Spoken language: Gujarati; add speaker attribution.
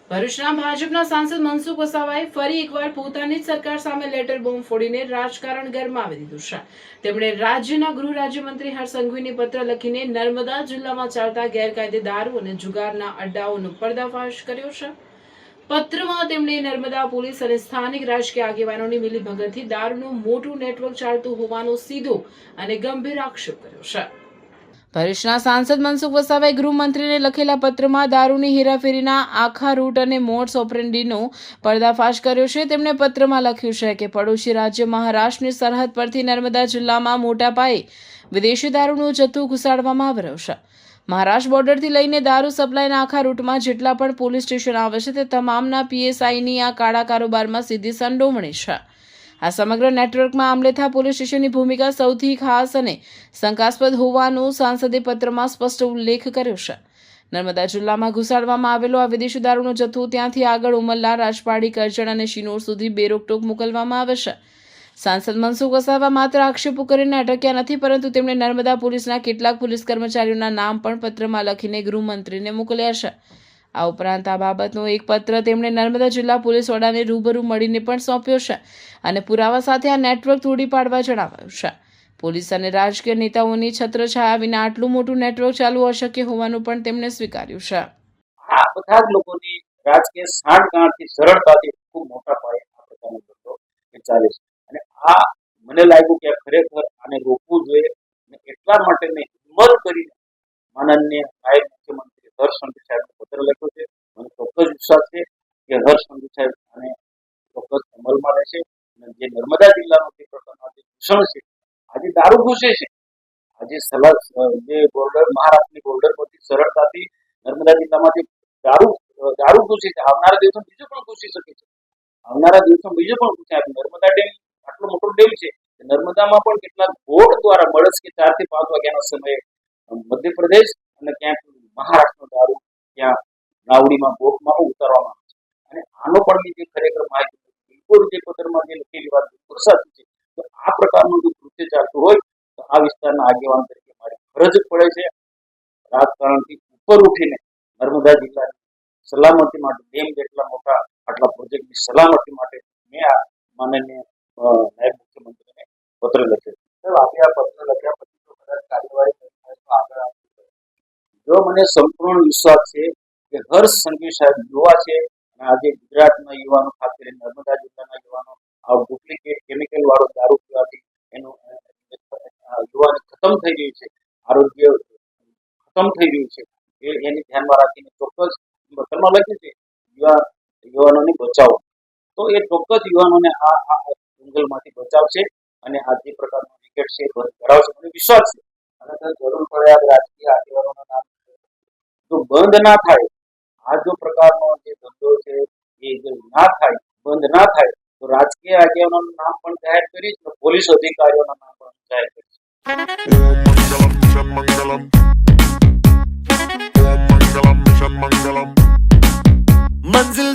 Speaker 1: ભરૂચના ભાજપના સાંસદ મનસુખ વસાવાએ ફરી એકવાર પોતાની જ સરકાર સામે લેટર બોમ્બ ફોડીને રાજકારણ ગરમાવી દીધું છે। તેમણે રાજ્યના ગૃહ રાજ્યમંત્રી હર્ષ સંઘવીને પત્ર લખીને નર્મદા જિલ્લામાં ચાલતા ગેરકાયદે દારૂ અને જુગારના અડ્ડાઓનો પર્દાફાશ કર્યો છે। પત્રમાં તેમણે નર્મદા પોલીસ અને સ્થાનિક રાજકીય આગેવાનોની મિલીભગતથી દારૂનું મોટું નેટવર્ક ચાલતું હોવાનો સીધો અને ગંભીર આક્ષેપ કર્યો છે। ભરૂચના સાંસદ મનસુખ વસાવાએ ગૃહમંત્રીને લખેલા પત્રમાં દારૂની હેરાફેરીના આખા રૂટ અને મોડસ ઓપરેન્ડીનો પર્દાફાશ કર્યો છે। તેમણે પત્રમાં લખ્યું છે કે પડોશી રાજ્ય મહારાષ્ટ્રની સરહદ પરથી નર્મદા જિલ્લામાં મોટા પાયે વિદેશી દારૂનો જથ્થો ઘુસાડવામાં આવી રહ્યો છે। મહારાષ્ટ્ર બોર્ડરથી લઈને દારૂ સપ્લાયના આખા રૂટમાં જેટલા પણ પોલીસ સ્ટેશન આવે છે તે તમામના પીએસઆઈની આ કાળા કારોબારમાં સીધી સંડોવણી છે। આ સમગ્ર નેટવર્કમાં આમલેથા પોલીસ સ્ટેશનની ભૂમિકા સૌથી ખાસ અને શંકાસ્પદ હોવાનો સાંસદે પત્રમાં સ્પષ્ટ ઉલ્લેખ કર્યો છે। નર્મદા જિલ્લામાં ઘુસાડવામાં આવેલો આ વિદેશી દારૂનો જથ્થો ત્યાંથી આગળ ઉમરલા, રાજપાડી, કરજણ અને શિનોર સુધી બેરોકટોક મોકલવામાં આવે છે। સાંસદ મનસુખ વસાવા માત્ર આક્ષેપો કરીને અટક્યા નથી, પરંતુ તેમણે નર્મદા પોલીસના કેટલાક પોલીસ કર્મચારીઓના નામ પણ પત્રમાં લખીને ગૃહમંત્રીને મોકલ્યા છે। આ ઉપરાંત આ બાબતનો એક પત્ર તેમણે નર્મદા જિલ્લા પોલીસ વડાને રૂબરૂ મળીને પણ સોંપ્યો છે અને પુરાવા સાથે આ નેટવર્ક તોડી પાડવા જણાવાયું છે। પોલીસ અને રાજકીય નેતાઓની છત્રછાયા વિના આટલું મોટું નેટવર્ક ચાલવું અશક્ય હોવાનું પણ તેમણે સ્વીકાર્યું છે।
Speaker 2: આ બધા જ લોકોની રાજકીય સાંઠગાંઠથી સરળતાથી ખૂબ મોટા પાયે આ પ્રકારનો ધંધો ચાલે છે અને આ મને લાગ્યું કે ખરેખર આને રોકવું જોઈએ અને એટલા માટે મેં હિંમત કરીને માનનીય નાયબ મુખ્યમંત્રી હર્ષ સંઘવી સાહેબને પત્ર લખ્યો છે। મને ચોક્કસ વિશ્વાસ છે કે હર્ષ સંઘવી સાહેબ આને ચોક્કસ અમલમાં રહેશે અને જે નર્મદા જિલ્લાનો જે પ્રકારનો જે દૂષણ છે, આજે દારૂ ઘૂસે છે, આજે જે બોર્ડર મહારાષ્ટ્રની બોર્ડર પરથી સરળતાથી નર્મદા જિલ્લામાં જે દારૂ ઘૂસી છે, આવનારા દિવસોમાં બીજું પણ ઘૂસી શકે છે। આવનારા દિવસોમાં બીજું પણ ઘૂસે। નર્મદા ડેમ આટલો મોટો ડેમ છે, નર્મદામાં પણ કેટલાક બોટ દ્વારા મળસ કે 4 થી 5 વાગ્યાના સમયે મધ્યપ્રદેશ અને ક્યાંક મહારાષ્ટ્રનો દારૂ ત્યાં નાવડીમાં બોટમાં પણ ઉતારવામાં આવે છે અને આનો પણ જે ખરેખર માહિતી બિલકુલ જે પત્રમાં જે લખેલી વાત બિલકુલ સાચી છે। તો આ પ્રકારનું જો કૃત્ય ચાલતું હોય તો આ વિસ્તારના આગેવાન તરીકે મારી ફરજ પડે છે રાજકારણથી ઉપર ઉઠીને નર્મદા જિલ્લાની સલામતી માટે ડેમ જેટલા મોટા આટલા પ્રોજેક્ટની સલામતી માટે મેં આ માનનીય નાયબ મુખ્યમંત્રીને પત્ર લખ્યો છે। આ પત્ર લખ્યા પછી તો કદાચ કાર્યવાહી આગળ આવશે। જો મને સંપૂર્ણ વિશ્વાસ છે કે હર્ષ સંઘવી સાહેબ યુવા છે અને આજે ગુજરાતના યુવાનો, ખાસ કરીને નર્મદા જિલ્લાના યુવાનો આ ડુપ્લિકેટ કેમિકલ વાળો દારૂ પીવાથી એનું યુવાની ખતમ થઈ રહ્યું છે, આરોગ્ય ખતમ થઈ રહ્યું છે, એની ધ્યાનમાં રાખીને ચોક્કસ પત્રમાં લખ્યું છે યુવાનોને બચાવો। તો એ ચોક્કસ યુવાનોને આ જંગલમાંથી બચાવશે અને આ જે પ્રકારનો વિકેટ છે બંધ કરાવશે, મને વિશ્વાસ છે। અને જરૂર પડે આ રાજકીય આગેવાનોના નામ જો બંધ ના થાય, આ જો પ્રકારનો જે ધંધો છે એ જો ના થાય, બંધ ના થાય, તો રાજકીય આગેવાનોનું નામ પણ જાહેર કરીશ અને પોલીસ અધિકારીઓના નામ પણ જાહેર કરીશ।
Speaker 3: मंजिल